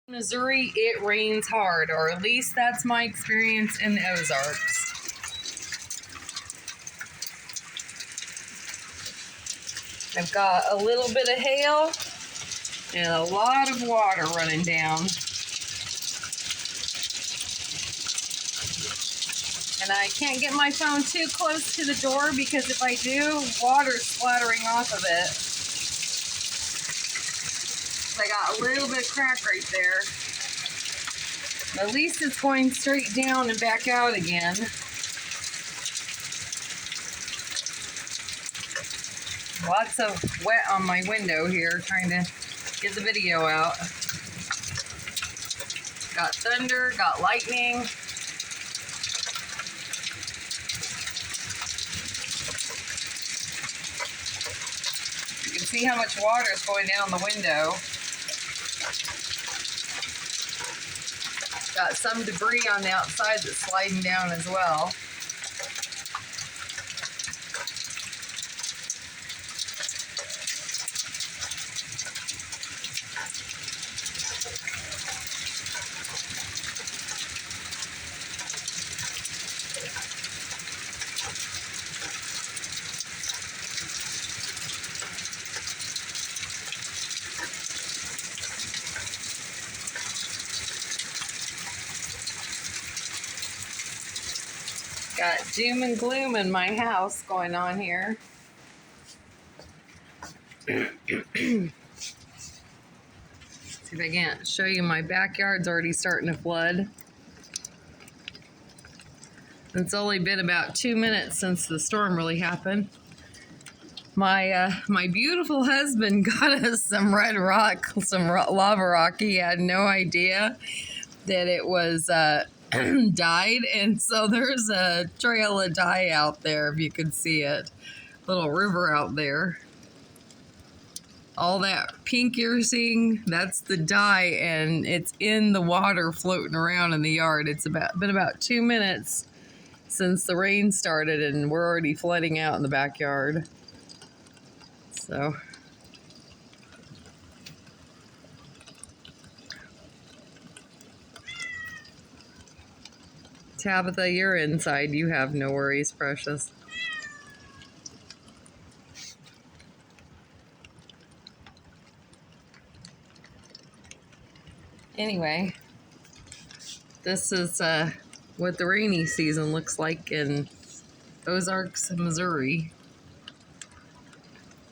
Missouri, it rains hard, or at least that's my experience in the Ozarks. I've got a little bit of hail and a lot of water running down. And I can't get my phone too close to the door because if I do, water's splattering off of it. I got a little bit of crack right there. At least it's going straight down and back out again. Lots of wet on my window here, trying to get the video out. Got thunder, got lightning. You can see how much water is going down the window. Got some debris on the outside that's sliding down as well. Got doom and gloom in my house going on here. See if I can't show you, my backyard's already starting to flood. It's only been about 2 minutes since the storm really happened. My beautiful husband got us some red rock, some lava rock. He had no idea that it was dyed, and so there's a trail of dye out there if you could see it. Little river out there. All that pink you're seeing, that's the dye, and it's in the water floating around in the yard. It's been about 2 minutes since the rain started, and we're already flooding out in the backyard. So Tabitha, you're inside. You have no worries, precious. Anyway, this is what the rainy season looks like in Ozarks, Missouri.